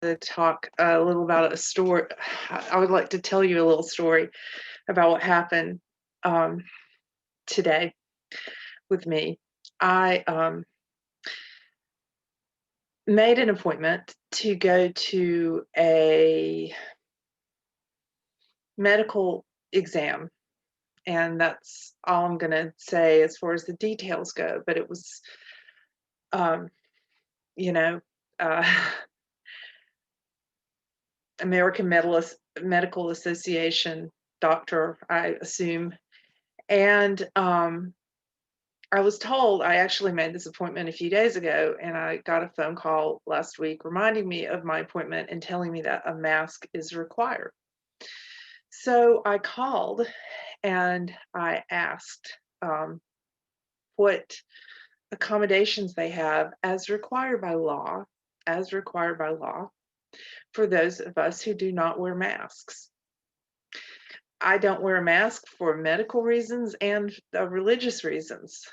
to talk a little about a story. I would like to tell you a little story about what happened um, today with me. I made an appointment to go to a medical exam, and that's all I'm going to say as far as the details go. But it was, um, you know, uh, American Medical Association doctor, I assume. And I was told, I actually made this appointment a few days ago, and I got a phone call last week reminding me of my appointment and telling me that a mask is required. So I called and I asked what accommodations they have as required by law, for those of us who do not wear masks. I don't wear a mask for medical reasons and religious reasons.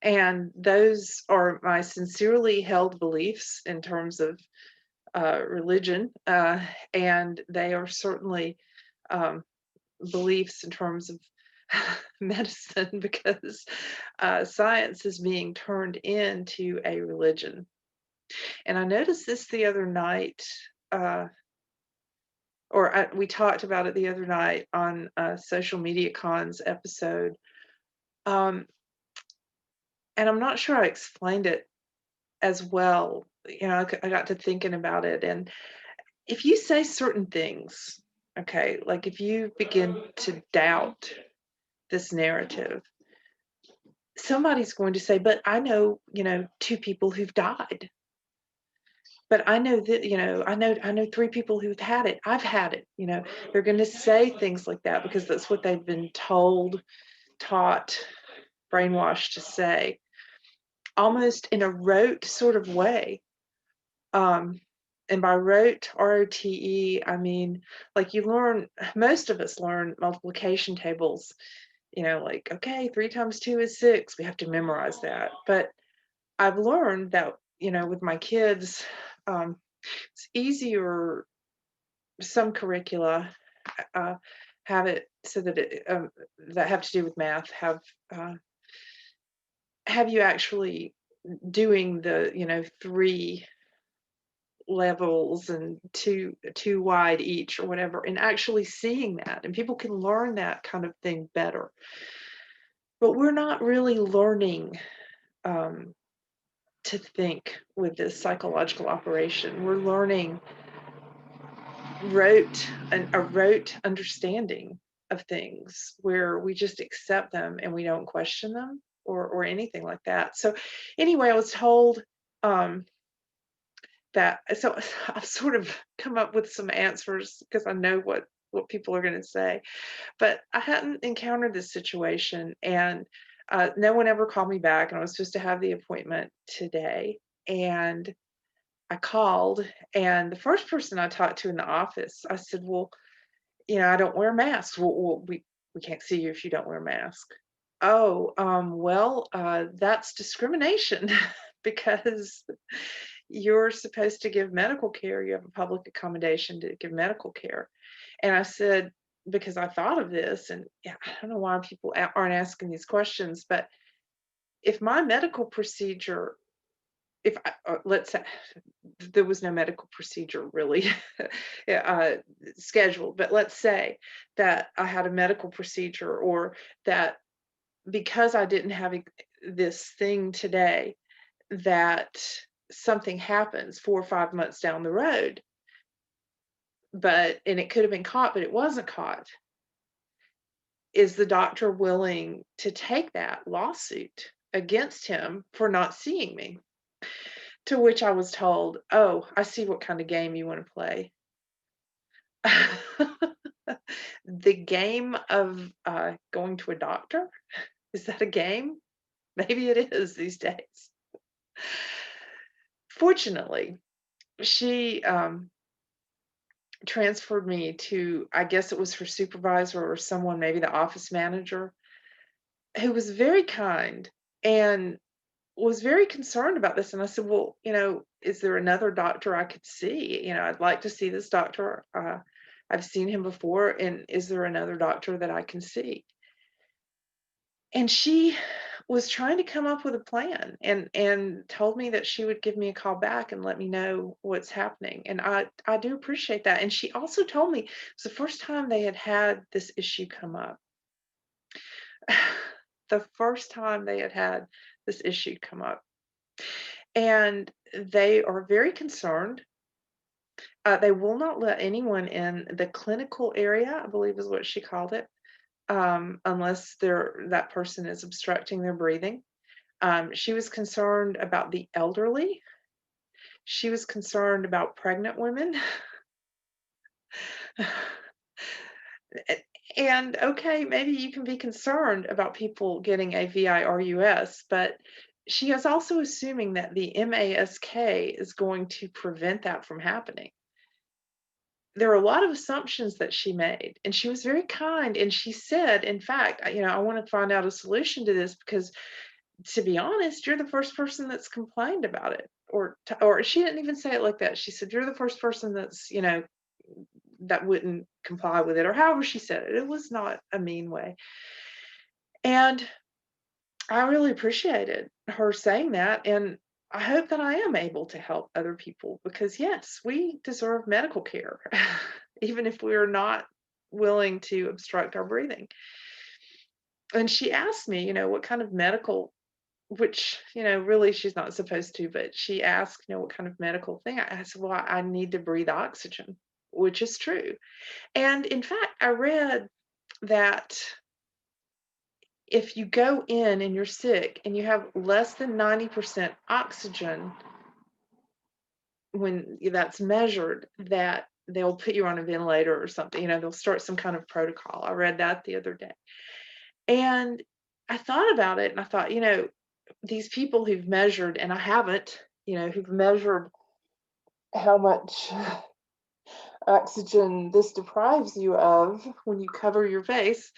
And those are my sincerely held beliefs in terms of religion, and they are certainly beliefs in terms of medicine, because science is being turned into a religion. And I noticed this the other night, we talked about it the other night on Social Media Con's episode. And I'm not sure I explained it as well. I got to thinking about it. And if you say certain things, okay, like if you begin to doubt this narrative, somebody's going to say, but I know, 2 people who've died. But I know that, I know 3 people who've had it. I've had it. They're going to say things like that because that's what they've been told, taught, brainwashed to say, almost in a rote sort of way. And by rote, R-O-T-E, I mean, like most of us learn multiplication tables, like, okay, 3 times 2 is 6. We have to memorize that. But I've learned that, with my kids, it's easier. Some curricula have it so that that have to do with math have you actually doing the 3 levels and two wide each or whatever, and actually seeing that, and people can learn that kind of thing better. But we're not really learning to think with this psychological operation. We're learning a rote understanding of things where we just accept them and we don't question them or anything like that. So anyway, I was told that, so I've sort of come up with some answers because I know what people are going to say, but I hadn't encountered this situation, and no one ever called me back, and I was supposed to have the appointment today, and I called, and the first person I talked to in the office, I said, well, I don't wear masks. Well, we can't see you if you don't wear a mask. Oh, well, that's discrimination because you're supposed to give medical care. You have a public accommodation to give medical care. And I said, because I thought of this, and I don't know why people aren't asking these questions, but if my medical procedure, let's say there was no medical procedure really scheduled, but let's say that I had a medical procedure, or that because I didn't have this thing today, that something happens 4 or 5 months down the road, and it could have been caught, but it wasn't caught. Is the doctor willing to take that lawsuit against him for not seeing me? To which I was told, oh, I see what kind of game you want to play. The game of going to a doctor? Is that a game? Maybe it is these days. Fortunately, she transferred me to, I guess it was her supervisor or someone, maybe the office manager, who was very kind and was very concerned about this. And I said, well, is there another doctor I could see? I'd like to see this doctor. I've seen him before. And is there another doctor that I can see? And she was trying to come up with a plan and told me that she would give me a call back and let me know what's happening. And I do appreciate that. And she also told me it's the first time they had this issue come up. The first time they had this issue come up. And they are very concerned. They will not let anyone in the clinical area, I believe is what she called it, unless that person is obstructing their breathing. She was concerned about the elderly. She was concerned about pregnant women. And okay, maybe you can be concerned about people getting a VIRUS, but she is also assuming that the MASK is going to prevent that from happening. There are a lot of assumptions that she made, and she was very kind. And she said, in fact, I want to find out a solution to this because, to be honest, you're the first person that's complained about it. Or she didn't even say it like that. She said, you're the first person that's, that wouldn't comply with it, or however she said it. It was not a mean way. And I really appreciated her saying that. And I hope that I am able to help other people because, yes, we deserve medical care, even if we are not willing to obstruct our breathing. And she asked me, what kind of medical, which, really she's not supposed to, but she asked, what kind of medical thing. I said, well, I need to breathe oxygen, which is true. And in fact, I read that if you go in and you're sick and you have less than 90% oxygen, when that's measured, that they'll put you on a ventilator or something, they'll start some kind of protocol. I read that the other day. And I thought about it and I thought, these people who've measured, and I haven't, who've measured how much oxygen this deprives you of when you cover your face,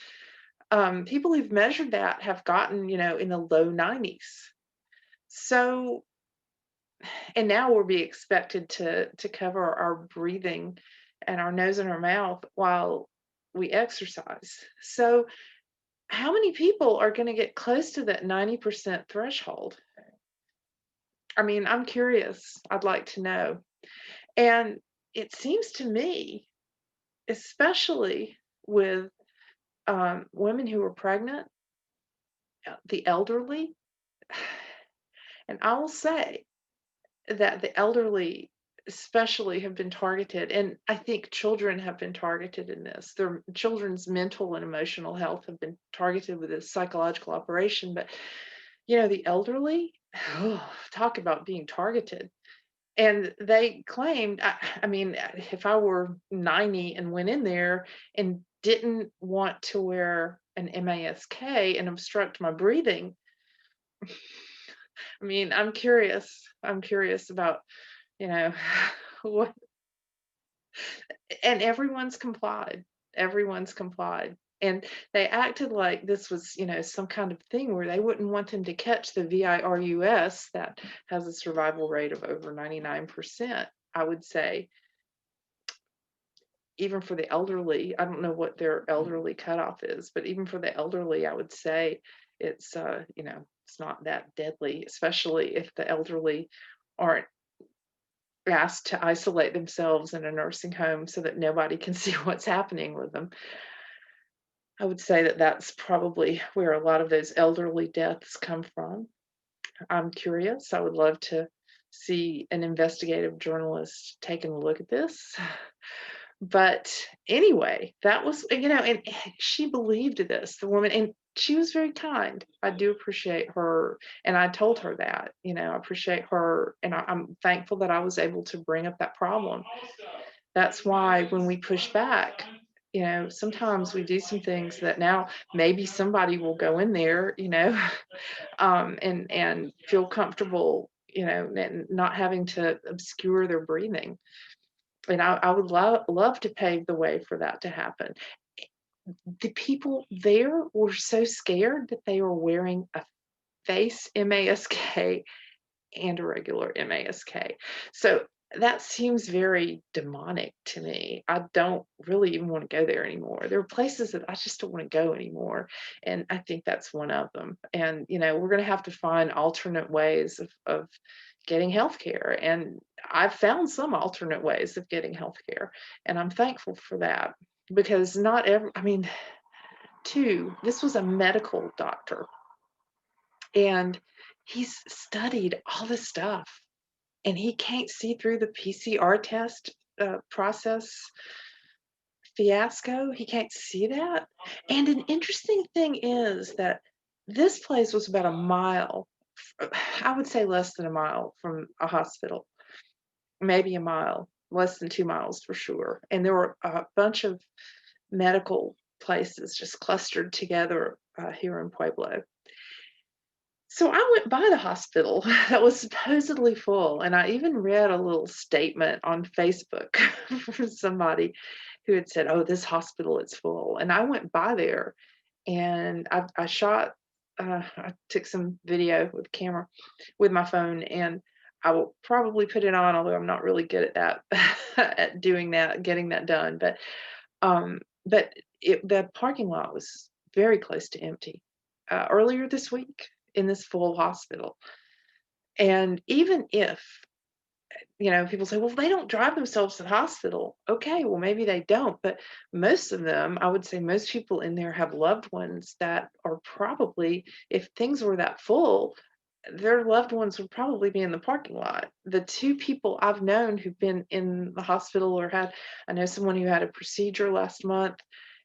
people who've measured that have gotten, in the low 90s. So, and now we'll be expected to cover our breathing and our nose and our mouth while we exercise. So, how many people are going to get close to that 90% threshold? I mean, I'm curious. I'd like to know. And it seems to me, especially with women who are pregnant, the elderly, and I will say that the elderly especially have been targeted, and I think children have been targeted in this. Their children's mental and emotional health have been targeted with this psychological operation, but the elderly, talk about being targeted. And they claimed, I mean, if I were 90 and went in there and didn't want to wear an MASK and obstruct my breathing, I mean, I'm curious. I'm curious about, you know, what, and everyone's complied. Everyone's complied. And they acted like this was, some kind of thing where they wouldn't want them to catch the VIRUS that has a survival rate of over 99%. I would say, even for the elderly, I don't know what their elderly cutoff is, but even for the elderly, I would say it's, it's not that deadly, especially if the elderly aren't asked to isolate themselves in a nursing home so that nobody can see what's happening with them. I would say that that's probably where a lot of those elderly deaths come from. I'm curious. I would love to see an investigative journalist taking a look at this. But anyway, that was, and she believed this, the woman, and she was very kind. I do appreciate her. And I told her that, I appreciate her. And I'm thankful that I was able to bring up that problem. That's why when we push back, sometimes we do some things that now maybe somebody will go in there, and feel comfortable, and not having to obscure their breathing. And I would love to pave the way for that to happen. The people there were so scared that they were wearing a face mask and a regular mask. So that seems very demonic to me. I don't really even want to go there anymore. There are places that I just don't want to go anymore. And I think that's one of them. And, we're going to have to find alternate ways of getting health care. And I've found some alternate ways of getting health care. And I'm thankful for that because not every, I mean, this was a medical doctor and he's studied all this stuff and he can't see through the PCR test process fiasco. He can't see that. And an interesting thing is that this place was about a mile, I would say less than a mile from a hospital, maybe a mile, less than 2 miles for sure. And there were a bunch of medical places just clustered together here in Pueblo. So I went by the hospital that was supposedly full, and I even read a little statement on Facebook from somebody who had said, "Oh, this hospital is full." And I went by there, and I shot, I took some video with camera with my phone, and I will probably put it on, although I'm not really good at that, at doing that, getting that done. Um, but the parking lot was very close to empty earlier this week in this full hospital. And even if, people say, well, they don't drive themselves to the hospital. Okay, well, maybe they don't. But most of them, I would say most people in there have loved ones that are probably, if things were that full, their loved ones would probably be in the parking lot. The two people I've known who've been in the hospital or I know someone who had a procedure last month,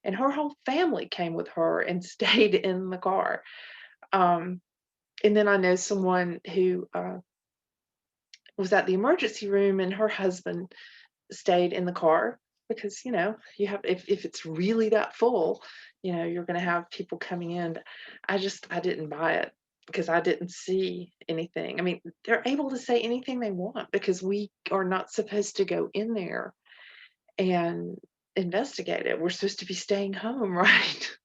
and her whole family came with her and stayed in the car. Um, and then I know someone who was at the emergency room, and her husband stayed in the car because you have if it's really that full, you're going to have people coming in. I didn't buy it because I didn't see anything. I mean, they're able to say anything they want because we are not supposed to go in there and investigate it. We're supposed to be staying home, right?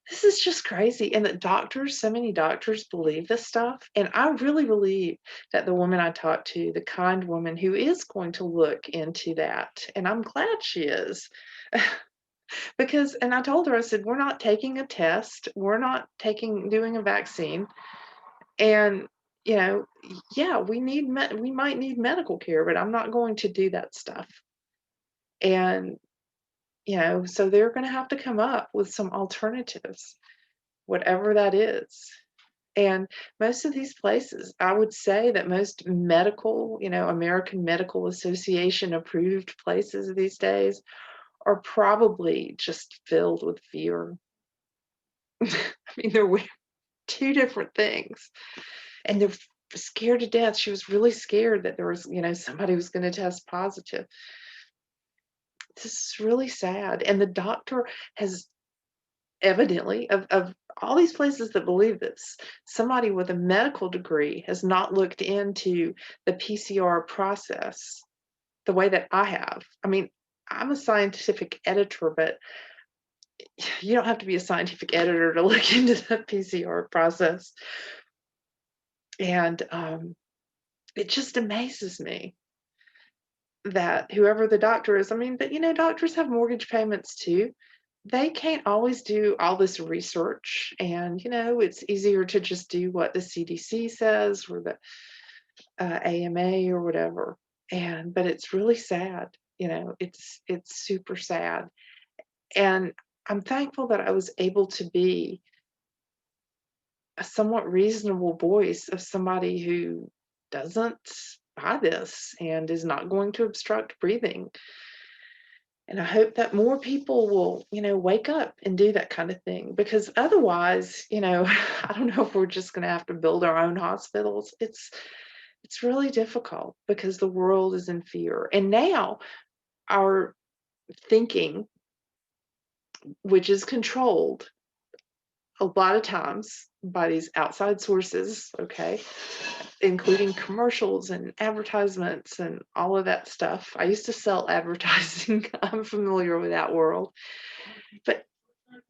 This is just crazy. And that so many doctors believe this stuff. And I really believe that the woman I talked to, the kind woman who is going to look into that, and I'm glad she is. Because, and I told her, I said, we're not taking a test, we're not doing a vaccine. And, yeah, we might need medical care, but I'm not going to do that stuff. And, so they're going to have to come up with some alternatives, whatever that is. And most of these places, I would say that most medical, American Medical Association approved places these days are probably just filled with fear. I mean, they're two different things. And they're scared to death. She was really scared that there was, somebody was going to test positive. This is really sad. And the doctor has evidently, of all these places that believe this, somebody with a medical degree has not looked into the PCR process the way that I have. I mean, I'm a scientific editor, but you don't have to be a scientific editor to look into the PCR process. And it just amazes me that whoever the doctor is, I mean, but doctors have mortgage payments too. They can't always do all this research, and it's easier to just do what the CDC says or the AMA or whatever. But it's really sad. It's super sad. And I'm thankful that I was able to be a somewhat reasonable voice of somebody who doesn't buy this and is not going to obstruct breathing. And I hope that more people will, wake up and do that kind of thing, because otherwise, I don't know if we're just going to have to build our own hospitals. It's really difficult because the world is in fear. And now our thinking, which is controlled a lot of times by these outside sources, okay, including commercials and advertisements and all of that stuff. I used to sell advertising. I'm familiar with that world. But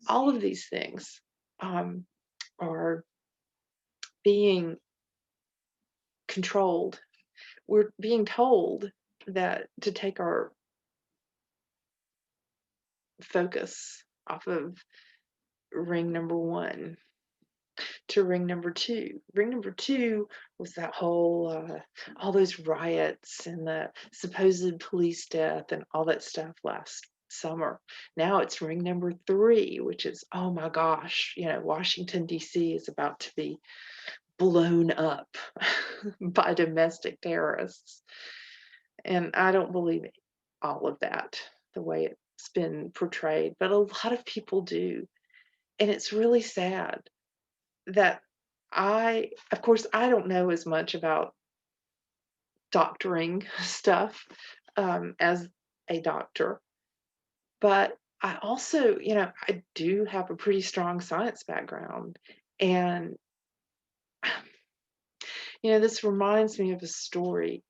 all of these things are being controlled. We're being told that to take our focus off of ring number one to ring number two. Ring number two was that whole, all those riots and the supposed police death and all that stuff last summer. Now it's ring number three, which is, oh my gosh, Washington, D.C. is about to be blown up by domestic terrorists. And I don't believe all of that, the way it's been portrayed, but a lot of people do. And it's really sad that of course, I don't know as much about doctoring stuff as a doctor, but I also, I do have a pretty strong science background. And, this reminds me of a story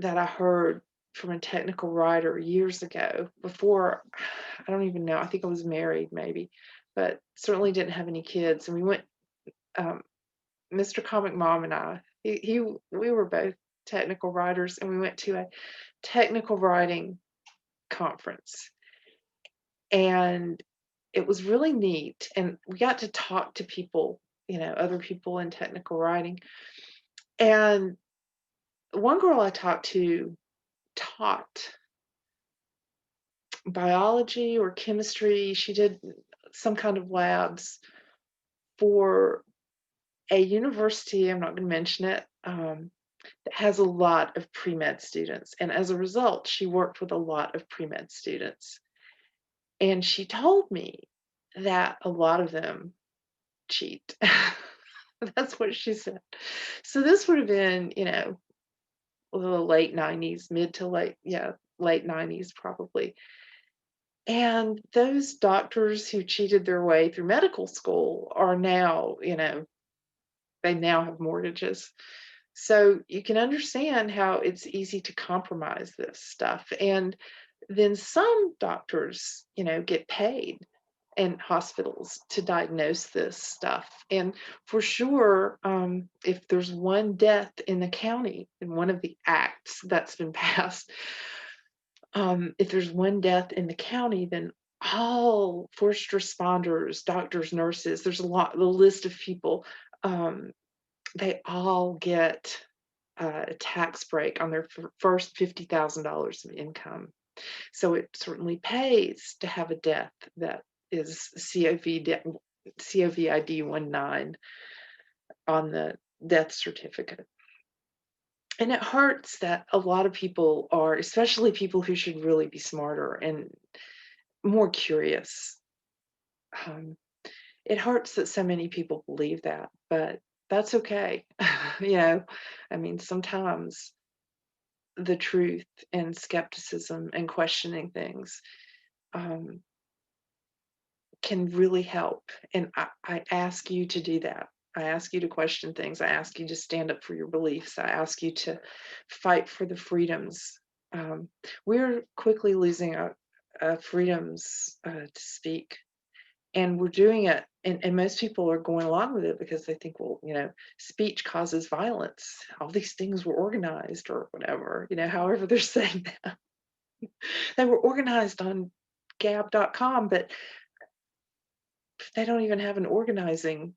that I heard from a technical writer years ago before, I don't even know, I think I was married maybe, but certainly didn't have any kids. And we went, Mr. Comic Mom and I, we were both technical writers, and we went to a technical writing conference. And it was really neat. And we got to talk to people, other people in technical writing. And one girl I talked to taught biology or chemistry. She did some kind of labs for a university, I'm not going to mention it, that has a lot of pre-med students. And as a result, she worked with a lot of pre-med students. And she told me that a lot of them cheat. That's what she said. So this would have been, the late 90s, mid to late 90s probably. And those doctors who cheated their way through medical school are now, they now have mortgages. So you can understand how it's easy to compromise this stuff. And then some doctors, get paid in hospitals to diagnose this stuff. And for sure, if there's one death in the county, in one of the acts that's been passed, if there's one death in the county, then all first responders, doctors, nurses, there's the list of people, they all get a tax break on their first $50,000 of income. So it certainly pays to have a death that is COVID-19 on the death certificate. And it hurts that a lot of people are, especially people who should really be smarter and more curious. It hurts that so many people believe that, but that's okay. Sometimes the truth and skepticism and questioning things can really help. And I ask you to do that. I ask you to question things. I ask you to stand up for your beliefs. I ask you to fight for the freedoms. We're quickly losing our freedoms to speak. And we're doing it, and most people are going along with it because they think, well, speech causes violence. All these things were organized or whatever, however they're saying that. They were organized on gab.com, but they don't even have an organizing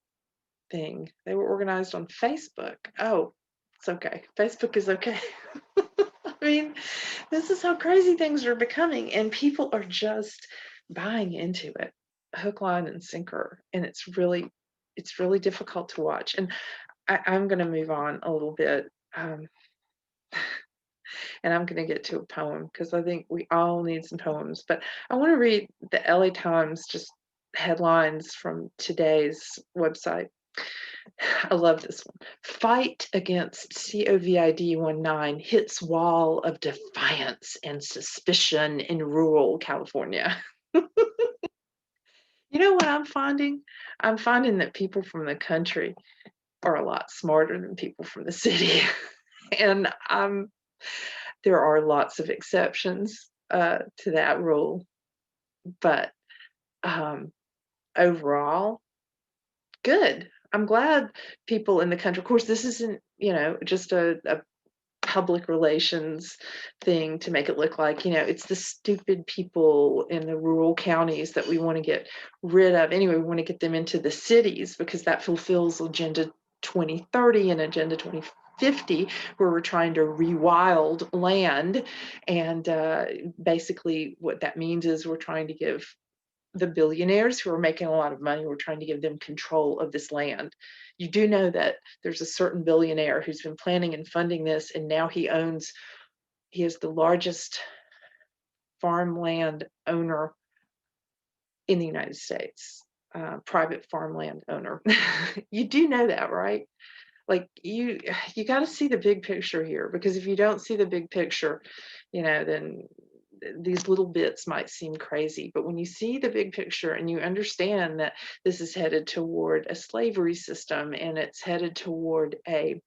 thing. They were organized on Facebook. Oh, it's okay. Facebook is okay. This is how crazy things are becoming, and people are just buying into it, hook, line, and sinker. And it's really difficult to watch. And I'm going to move on a little bit. And I'm going to get to a poem because I think we all need some poems. But I want to read the LA Times, just headlines from today's website. I love this one. Fight against COVID-19 hits wall of defiance and suspicion in rural California. You know what I'm finding? I'm finding that people from the country are a lot smarter than people from the city. And there are lots of exceptions to that rule. But overall, good. I'm glad people in the country, of course, this isn't, just a public relations thing to make it look like, it's the stupid people in the rural counties that we want to get rid of. Anyway, we want to get them into the cities because that fulfills Agenda 2030 and Agenda 2050, where we're trying to rewild land. And basically, what that means is we're trying to give the billionaires who are making a lot of money, we're trying to give them control of this land. You do know that there's a certain billionaire who's been planning and funding this, and now he is the largest farmland owner in the United States, private farmland owner. You do know that, right? Like you got to see the big picture here, because if you don't see the big picture, then these little bits might seem crazy. But when you see the big picture and you understand that this is headed toward a slavery system, and it's headed toward a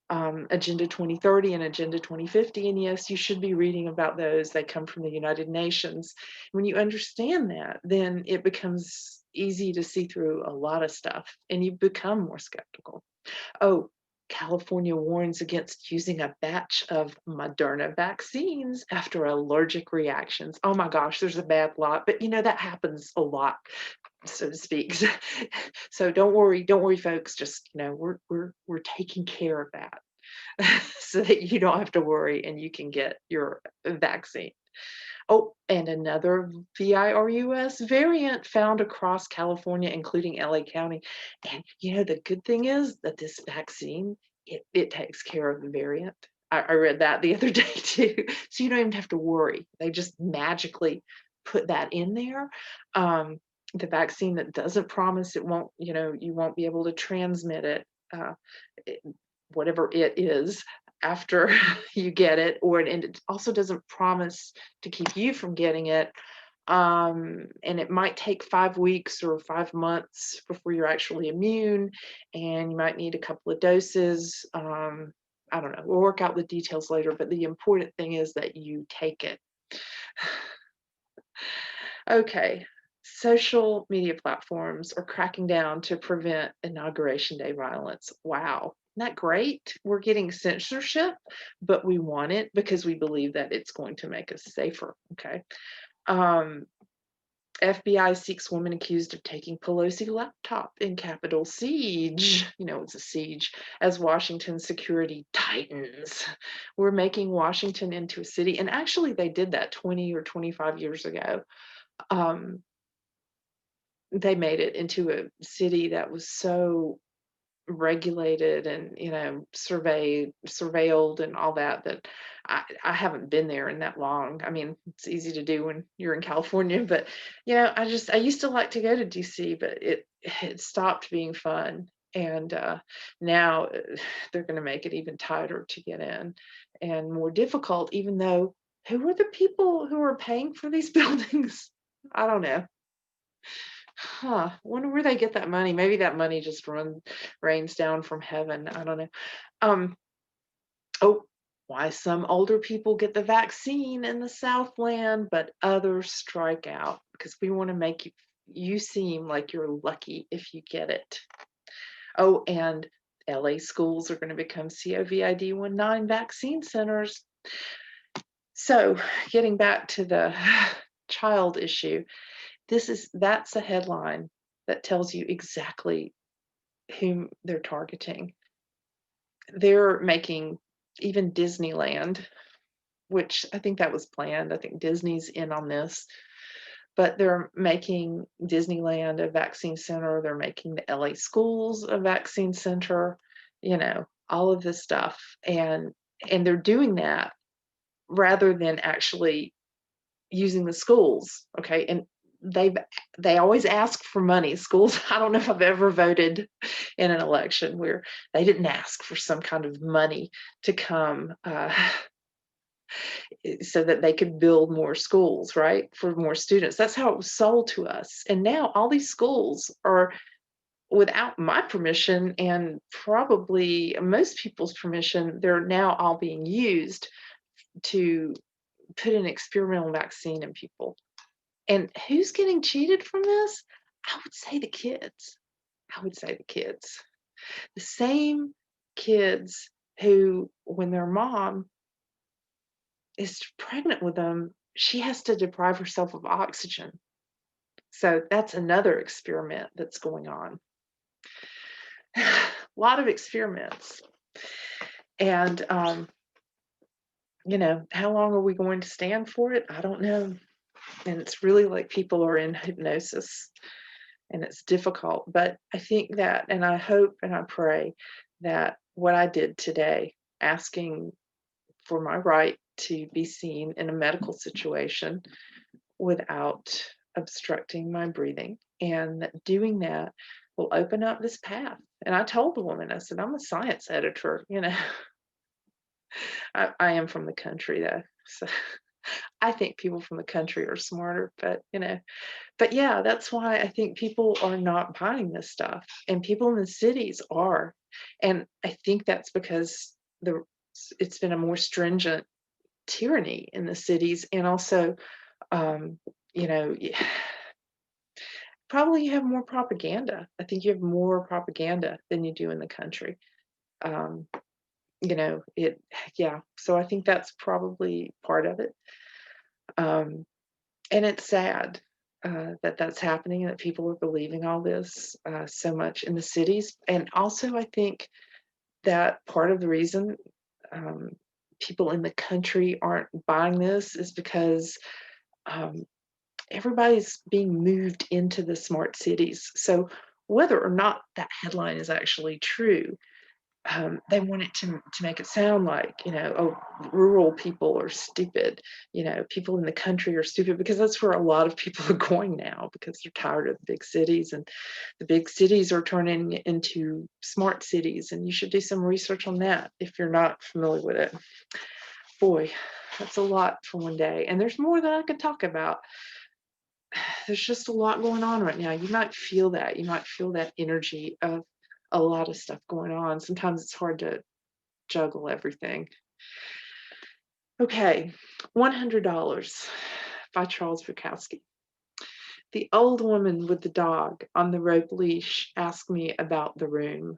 Agenda 2030 and Agenda 2050, and yes, you should be reading about those. They come from the United Nations. When you understand that, then it becomes easy to see through a lot of stuff, and you become more skeptical. Oh, California warns against using a batch of Moderna vaccines after allergic reactions. Oh my gosh, there's a bad lot, but that happens a lot, so to speak. So don't worry, folks. Just we're taking care of that so that you don't have to worry and you can get your vaccine. Oh, and another virus variant found across California, including LA County. And the good thing is that this vaccine, it takes care of the variant. I read that the other day too. So you don't even have to worry. They just magically put that in there. The vaccine that doesn't promise it won't, you won't be able to transmit it, it whatever it is, after you get it, and it also doesn't promise to keep you from getting it. And it might take 5 weeks or 5 months before you're actually immune, and you might need a couple of doses. I don't know. We'll work out the details later, but the important thing is that you take it. Okay. Social media platforms are cracking down to prevent Inauguration Day violence. Wow. Isn't that great? We're getting censorship, but we want it because we believe that it's going to make us safer. Okay. Um, FBI seeks woman accused of taking Pelosi laptop in Capitol siege. It's a siege, as Washington security tightens. We're making Washington into a city. And actually, they did that 20 or 25 years ago. They made it into a city that was so regulated and surveilled and all that I haven't been there in that long. I mean, it's easy to do when you're in California, but I used to like to go to DC, but it stopped being fun. And now they're going to make it even tighter to get in and more difficult, even though who are the people who are paying for these buildings? I don't know. Wonder where they get that money. Maybe that money just rains down from heaven. I don't know. Um, oh, why some older people get the vaccine in the Southland, but others strike out, because we want to make you seem like you're lucky if you get it. Oh, and LA schools are going to become COVID-19 vaccine centers. So, getting back to the child issue, that's a headline that tells you exactly whom they're targeting. They're making even Disneyland, which I think that was planned. I think Disney's in on this, but they're making Disneyland a vaccine center. They're making the LA schools a vaccine center, all of this stuff. And they're doing that rather than actually using the schools. Okay. And they always ask for money. Schools, I don't know if I've ever voted in an election where they didn't ask for some kind of money to come so that they could build more schools, right? For more students. That's how it was sold to us. And now all these schools are, without my permission and probably most people's permission, they're now all being used to put an experimental vaccine in people. And who's getting cheated from this? I would say the kids. I would say the kids. The same kids who, when their mom is pregnant with them, she has to deprive herself of oxygen. So that's another experiment that's going on. A lot of experiments. And, how long are we going to stand for it? I don't know. And it's really like people are in hypnosis and it's difficult. But I think that, and I hope and I pray that what I did today, asking for my right to be seen in a medical situation without obstructing my breathing, and that doing that will open up this path. And I told the woman, I said, I'm a science editor. I am from the country though. So I think people from the country are smarter, but yeah, that's why I think people are not buying this stuff, and people in the cities are. And I think that's because the it's been a more stringent tyranny in the cities, and also, um, probably you have more propaganda. I think you have more propaganda than you do in the country. Um, it, yeah. So I think that's probably part of it. Um, and it's sad that that's happening and that people are believing all this so much in the cities. And also, I think that part of the reason um, people in the country aren't buying this is because um, everybody's being moved into the smart cities. So whether or not that headline is actually true, they want it to make it sound like, oh, rural people are stupid, people in the country are stupid, because that's where a lot of people are going now because they're tired of the big cities, and the big cities are turning into smart cities. And you should do some research on that if you're not familiar with it. Boy, that's a lot for one day. And there's more that I could talk about. There's just a lot going on right now. You might feel that. You might feel that energy of a lot of stuff going on. Sometimes it's hard to juggle everything. Okay, $100 by Charles Bukowski. The old woman with the dog on the rope leash asked me about the room.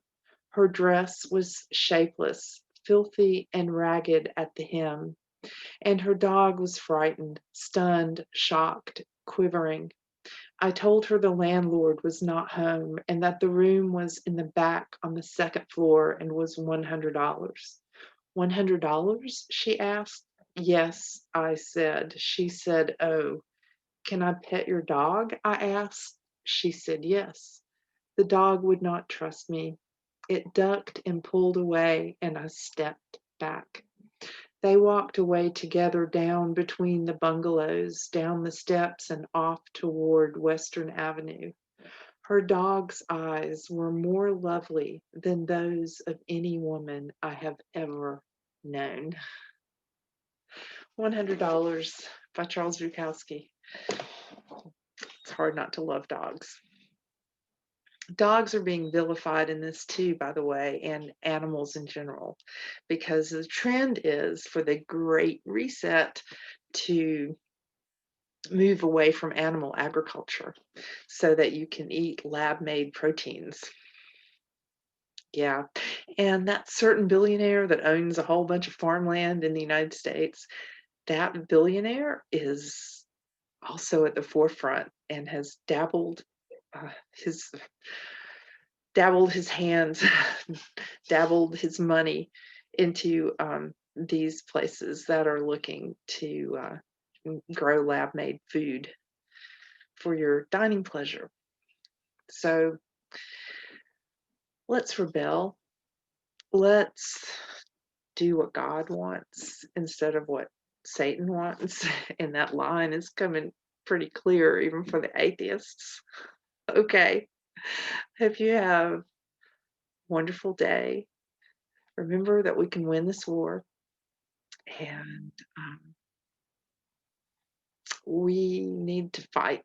Her dress was shapeless, filthy, and ragged at the hem, and her dog was frightened, stunned, shocked, quivering. I told her the landlord was not home and that the room was in the back on the second floor and was $100. $100? She asked. Yes, I said. She said, oh, can I pet your dog? I asked. She said yes. The dog would not trust me. It ducked and pulled away, and I stepped back. They walked away together down between the bungalows, down the steps, and off toward Western Avenue. Her dog's eyes were more lovely than those of any woman I have ever known. $100 by Charles Bukowski. It's hard not to love dogs. Dogs are being vilified in this too, by the way, and animals in general, because the trend is for the Great Reset to move away from animal agriculture so that you can eat lab-made proteins. Yeah, and that certain billionaire that owns a whole bunch of farmland in the United States, that billionaire is also at the forefront and has uh, his dabbled his hands, dabbled his money into these places that are looking to grow lab-made food for your dining pleasure. So let's rebel. Let's do what God wants instead of what Satan wants. And that line is coming pretty clear, even for the atheists. Okay. Hope you have a wonderful day. Remember that we can win this war, and we need to fight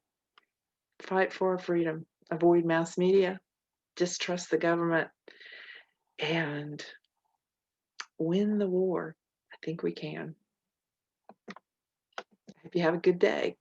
for our freedom, avoid mass media, distrust the government, and win the war. I think we can. Hope you have a good day.